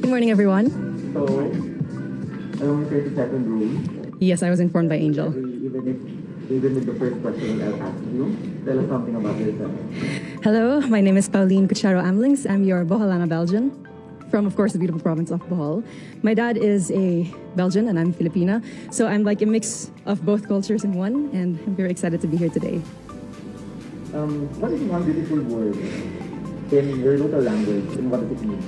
Good morning, everyone. So, I want to 37 rule. Yes, I was informed by Angel. Even with the first question I'll ask you, tell us something about yourself. Hello, my name is Pauline Cucharo Amlings. I'm your Boholana Belgian from, of course, the beautiful province of Bohol. My dad is a Belgian and I'm Filipina, so I'm like a mix of both cultures in one, and I'm very excited to be here today. What is one beautiful word in your local language, and what does it mean?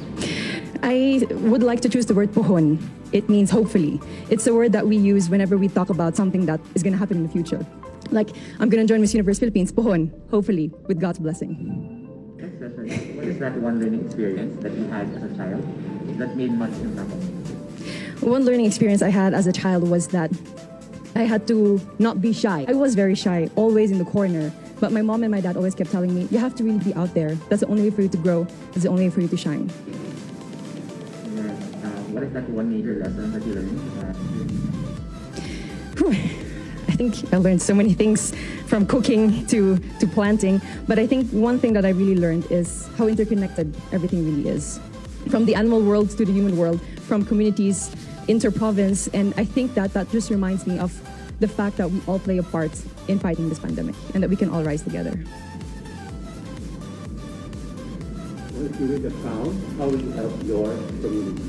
I would like to choose the word pohon. It means hopefully. It's a word that we use whenever we talk about something that is going to happen in the future. Like, I'm going to join Miss Universe Philippines, pohon, hopefully, with God's blessing. Next question. What is that one learning experience that you had as a child that made much impact on you? One learning experience I had as a child was that I had to not be shy. I was very shy, always in the corner. But my mom and my dad always kept telling me, you have to really be out there. That's the only way for you to grow. That's the only way for you to shine. What is that one major lesson that you learned? I think I learned so many things from cooking to planting. But I think one thing that I really learned is how interconnected everything really is. From the animal world to the human world, from communities, inter-province. And I think that just reminds me of the fact that we all play a part in fighting this pandemic and that we can all rise together. Well, if you were the crown, how would you help your community?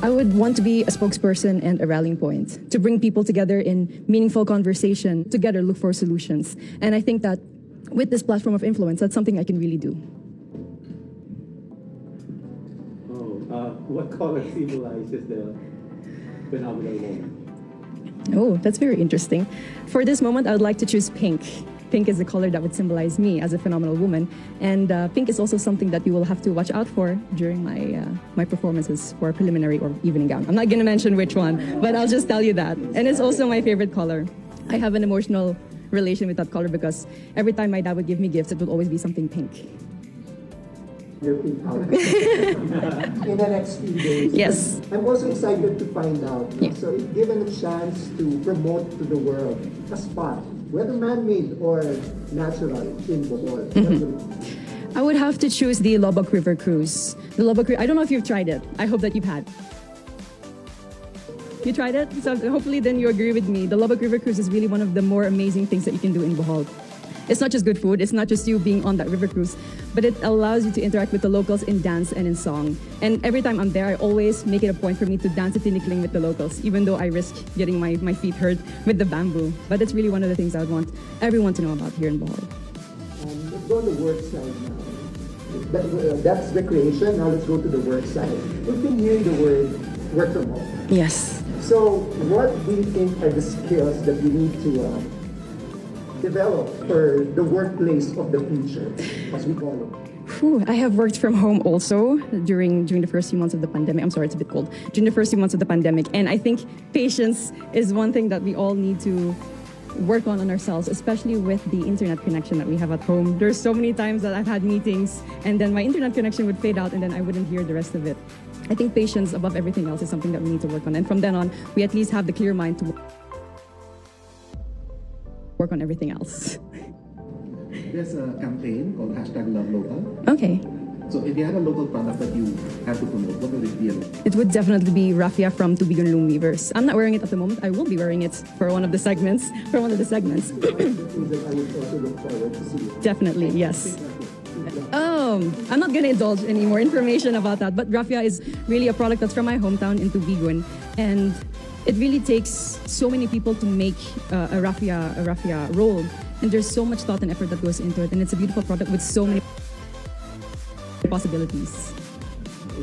I would want to be a spokesperson and a rallying point to bring people together in meaningful conversation, together look for solutions. And I think that with this platform of influence, that's something I can really do. What color symbolizes the phenomenal woman? Oh, that's very interesting. For this moment, I would like to choose pink. Pink is the color that would symbolize me as a phenomenal woman. And pink is also something that you will have to watch out for during my performances for preliminary or evening gown. I'm not going to mention which one, but I'll just tell you that. And it's also my favorite color. I have an emotional relation with that color because every time my dad would give me gifts, it would always be something pink. Your pink outfit in the next few days. Yes. I'm also excited to find out. Yeah. So if given a chance to promote to the world a spot, whether man-made or natural, in Bohol, I would have to choose the Lobok River Cruise. The Lobok River, I don't know if you've tried it. I hope that you've had. You tried it? So hopefully then you agree with me. The Lobok River Cruise is really one of the more amazing things that you can do in Bohol. It's not just good food, it's not just you being on that river cruise, but it allows you to interact with the locals in dance and in song. And every time I'm there, I always make it a point for me to dance a tinikling with the locals, even though I risk getting my feet hurt with the bamboo. But it's really one of the things I would want everyone to know about here in Bohol. let's go to the work side now. That's recreation, now let's go to the work side. We've been hearing the word work from home. Yes. So what do you think are the skills that you need to develop for the workplace of the future, as we call it? I have worked from home also during the first few months of the pandemic. I'm sorry, it's a bit cold. During the first few months of the pandemic. And I think patience is one thing that we all need to work on ourselves, especially with the internet connection that we have at home. There's so many times that I've had meetings and then my internet connection would fade out and then I wouldn't hear the rest of it. I think patience above everything else is something that we need to work on. And from then on, we at least have the clear mind to work on everything else. There's a campaign called #LoveLocal. Okay. So if you had a local product that you have to promote, what would it be? It would definitely be raffia from Tubigon Loom Weavers. I'm not wearing it at the moment. I will be wearing it for one of the segments. I would also look forward to see it. Definitely, yes. I'm not going to indulge any more information about that, but raffia is really a product that's from my hometown in Tubigon, and it really takes so many people to make a raffia roll, and there's so much thought and effort that goes into it, and it's a beautiful product with so many possibilities.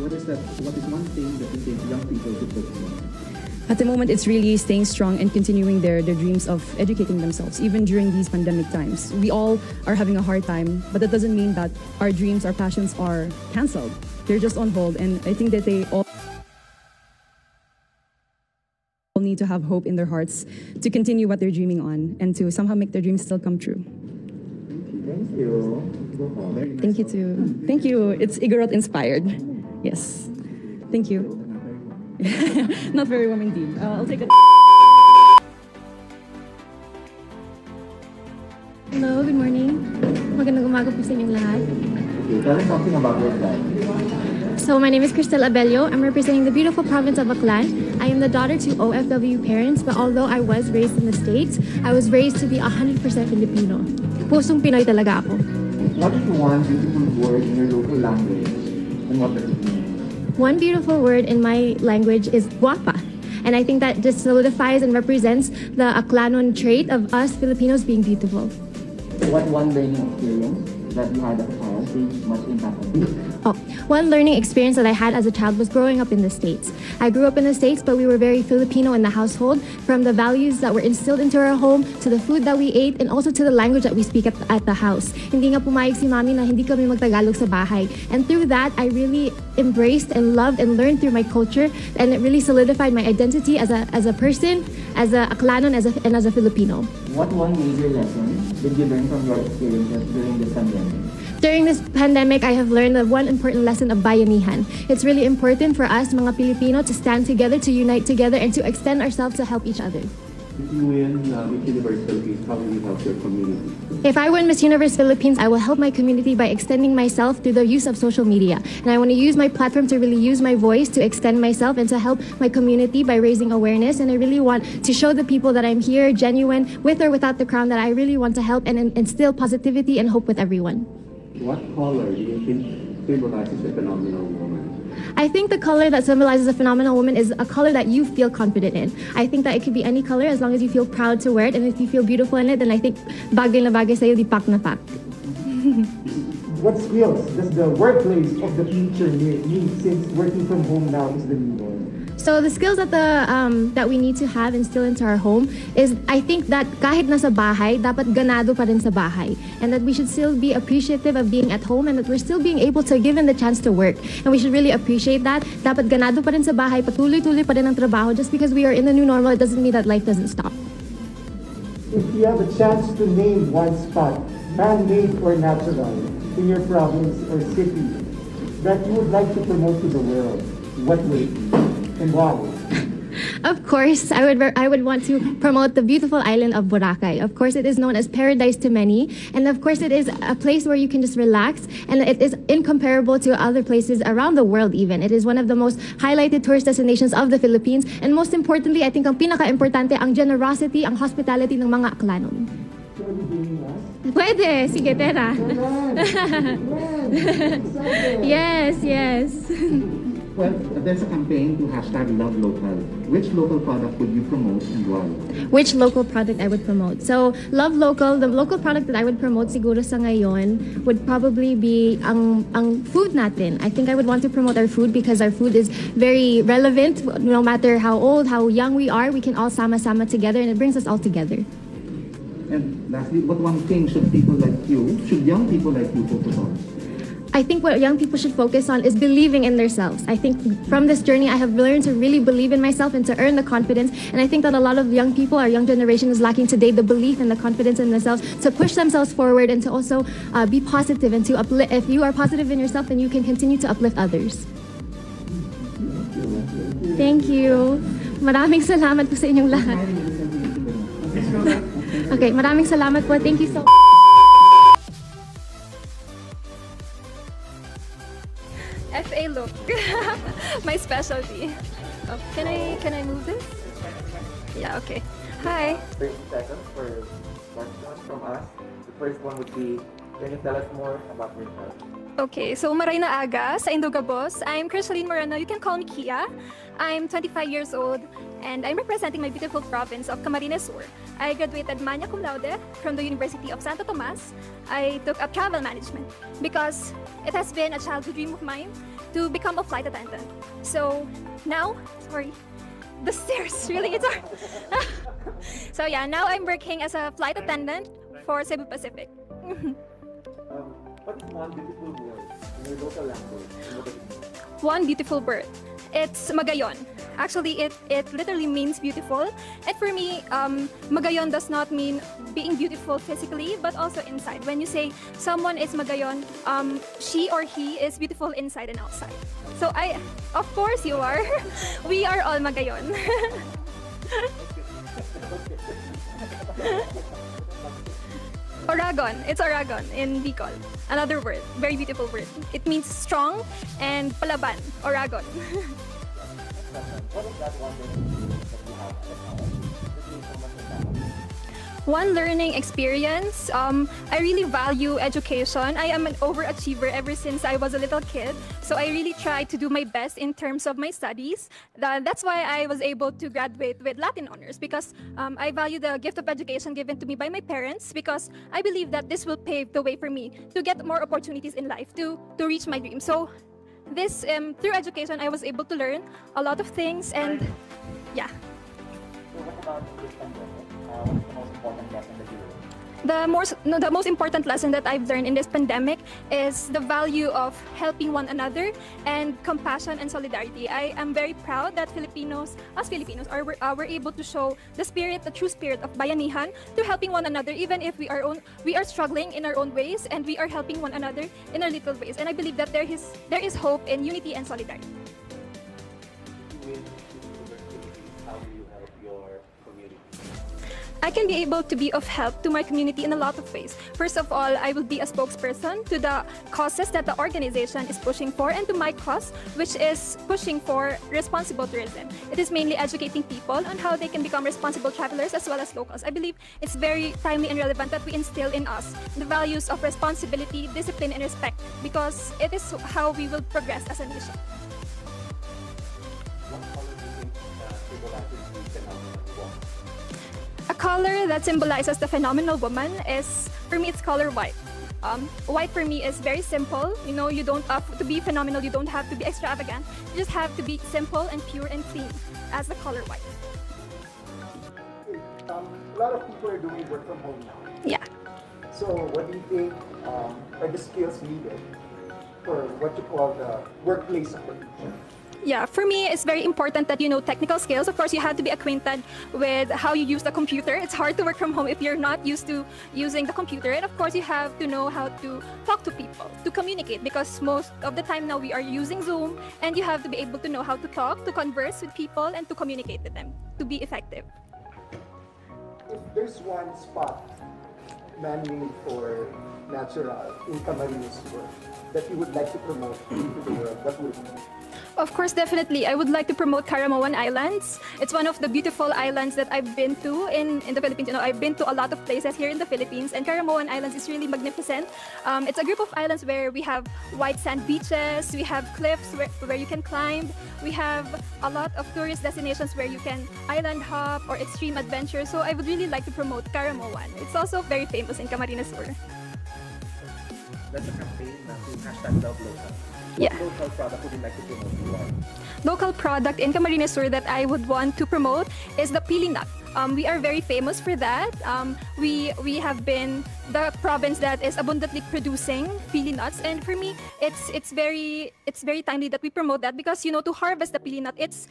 What is one thing that you think young people should focus on? At the moment, it's really staying strong and continuing their dreams of educating themselves, even during these pandemic times. We all are having a hard time, but that doesn't mean that our dreams, our passions are canceled. They're just on hold, and I think that they all need to have hope in their hearts to continue what they're dreaming on and to somehow make their dreams still come true. Thank you. Thank you too. Thank you. It's Igorot inspired. Yes. Thank you. Not very warm indeed. I'll take a... Hello, good morning. Magandang umaga po sa inyong lahat. Okay, tell us something about your life. So my name is Cristel Abello. I'm representing the beautiful province of Aklan. I am the daughter to OFW parents, but although I was raised in the States, I was raised to be 100% Filipino. Pusong Pinoy talaga ako. What is one beautiful word in your local language, and what does it mean? One beautiful word in my language is guapa. And I think that just solidifies and represents the Aklanon trait of us Filipinos being beautiful. What one learning experience that you had as a child made much impact on you? Oh, one learning experience that I had as a child was growing up in the States. I grew up in the States, but we were very Filipino in the household, from the values that were instilled into our home, to the food that we ate, and also to the language that we speak at the house. Hindi nga pumayag si mami na hindi kami magtagalog sa bahay. And through that, I really embraced and loved and learned through my culture, and it really solidified my identity as a person, as a Aklanon, and as a Filipino. What one major lesson did you learn from your experiences during this pandemic? During this pandemic, I have learned that one important lesson of bayanihan. It's really important for us, mga Pilipino, to stand together, to unite together, and to extend ourselves to help each other. If you win Miss Universe Philippines, how will you help your community? If I win Miss Universe Philippines, I will help my community by extending myself through the use of social media. And I want to use my platform to really use my voice to extend myself and to help my community by raising awareness. And I really want to show the people that I'm here, genuine, with or without the crown, that I really want to help and instill positivity and hope with everyone. What color do you think symbolizes a phenomenal woman? I think the color that symbolizes a phenomenal woman is a color that you feel confident in. I think that it could be any color as long as you feel proud to wear it, and if you feel beautiful in it, then I think bagay na bagay sa'yo, di pak na pak. What skills does the workplace of the future need, since working from home now is the new norm? So the skills that we need to have and instill into our home is, I think that kahit nasa bahay, dapat ganado pa rin sa bahay. And that we should still be appreciative of being at home, and that we're still being able to given the chance to work. And we should really appreciate that. Dapat ganado pa rin sa bahay, patuloy-tuloy pa rin ang trabaho. Just because we are in the new normal, it doesn't mean that life doesn't stop. If you have a chance to name one spot, man-made or natural, in your province or city that you would like to promote to the world, what would it be? And why? Of course, I would want to promote the beautiful island of Boracay. Of course, it is known as paradise to many, and of course, it is a place where you can just relax, and it is incomparable to other places around the world. Even it is one of the most highlighted tourist destinations of the Philippines, and most importantly, I think ang pinaka-importante ang generosity, ang hospitality ng mga Aklanon. Pwede, sige, tera. Yes, yes. Well, there's a campaign to hashtag Love Local. Which local product would you promote and why? Which local product I would promote? So, Love Local, the local product that I would promote siguro sa ngayon would probably be ang food natin. I think I would want to promote our food because our food is very relevant. No matter how old, how young we are, we can all sama-sama together, and it brings us all together. And lastly, what one thing should young people like you focus on? I think what young people should focus on is believing in themselves. I think from this journey, I have learned to really believe in myself and to earn the confidence. And I think that a lot of young people, our young generation, is lacking today the belief and the confidence in themselves to push themselves forward and to also be positive and to uplift. If you are positive in yourself, then you can continue to uplift others. Thank you. Maraming salamat po sa inyong lahat. Okay, maraming salamat po. Thank you so much. FA look. My specialty. Oh, can I move this? Yeah, okay. Hi. 30 seconds for questions from us. The first one would be, can you tell us more about yourself? Okay, so maray na aga sa Indogabos. I'm Crisaline Moreno. You can call me Kia. I'm 25 years old and I'm representing my beautiful province of Camarines Sur. I graduated magna cum laude from the University of Santo Tomas. I took up travel management because it has been a childhood dream of mine to become a flight attendant. So now, sorry, the stairs really, it's hard. So yeah, now I'm working as a flight attendant for Cebu Pacific. What is one beautiful word in your local language? One beautiful word. It's magayon. Actually, it literally means beautiful. And for me, magayon does not mean being beautiful physically, but also inside. When you say someone is magayon, she or he is beautiful inside and outside. So of course you are. We are all magayon. Oragon. It's Oragon in Bicol. Another word, very beautiful word. It means strong and palaban, Oragon. What is that one learning experience that you have at the college that made so much impact? One learning experience, I really value education. I am an overachiever ever since I was a little kid. So I really try to do my best in terms of my studies. That's why I was able to graduate with Latin honors, because I value the gift of education given to me by my parents, because I believe that this will pave the way for me to get more opportunities in life, to reach my dreams. So this, through education, I was able to learn a lot of things, and yeah. So what about this pandemic? What's the most important lesson that you learned? The most important lesson that I've learned in this pandemic is the value of helping one another and compassion and solidarity. I am very proud that us Filipinos, are able to show the true spirit of bayanihan, to helping one another, even if we are struggling in our own ways, and we are helping one another in our little ways. And I believe that there is hope in unity and solidarity. How do you help your community? I can be able to be of help to my community in a lot of ways. First of all, I will be a spokesperson to the causes that the organization is pushing for, and to my cause, which is pushing for responsible tourism. It is mainly educating people on how they can become responsible travelers as well as locals. I believe it's very timely and relevant that we instill in us the values of responsibility, discipline, and respect, because it is how we will progress as a nation. What color do you think symbolizes the phenomenon woman? A color that symbolizes the phenomenal woman is, for me, it's color white. White for me is very simple. You know, you don't have to be phenomenal, you don't have to be extravagant. You just have to be simple and pure and clean as the color white. A lot of people are doing work from home now. Yeah. So what do you think are the skills needed for what you call the workplace of the future? Yeah, for me, it's very important that you know technical skills. Of course, you have to be acquainted with how you use the computer. It's hard to work from home if you're not used to using the computer. And of course, you have to know how to talk to people, to communicate, because most of the time now we are using Zoom, and you have to be able to know how to talk, to converse with people, and to communicate with them to be effective. If there's one spot man-made or natural in Camarines world that you would like to promote to the world, what would it be? Of course, definitely. I would like to promote Camarines Islands. It's one of the beautiful islands that I've been to in the Philippines. You know, I've been to a lot of places here in the Philippines, and Camarines Islands is really magnificent. It's a group of islands where we have white sand beaches, we have cliffs where you can climb, we have a lot of tourist destinations where you can island hop or extreme adventure. So I would really like to promote Camarines. It's also very famous in Camarines Sur. That's a campaign to hashtag love local. Yeah. What local product would you like to promote? Local product in Camarines Sur that I would want to promote is the pili nut. We are very famous for that. We have been the province that is abundantly producing pili nuts, and for me, it's very timely that we promote that, because you know, to harvest the pili nut, it's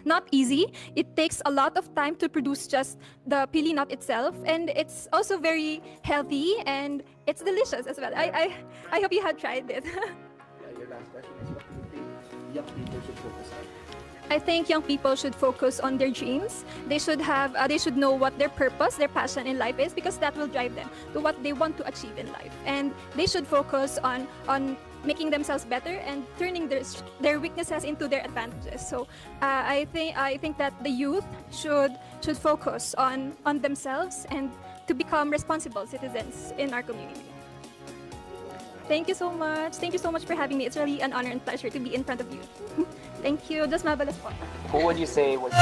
not easy. It takes a lot of time to produce just the pili nut itself, and it's also very healthy and it's delicious as well. I hope you have tried it. Your last question is, what do you think young people should focus on? I think young people should focus on their dreams. They should know what their purpose, their passion in life is, because that will drive them to what they want to achieve in life. And they should focus on making themselves better and turning their weaknesses into their advantages. So I think that the youth should focus on themselves and to become responsible citizens in our community. Thank you so much. Thank you so much for having me. It's really an honor and pleasure to be in front of you. Thank you. Just mabalas po. Who would you say was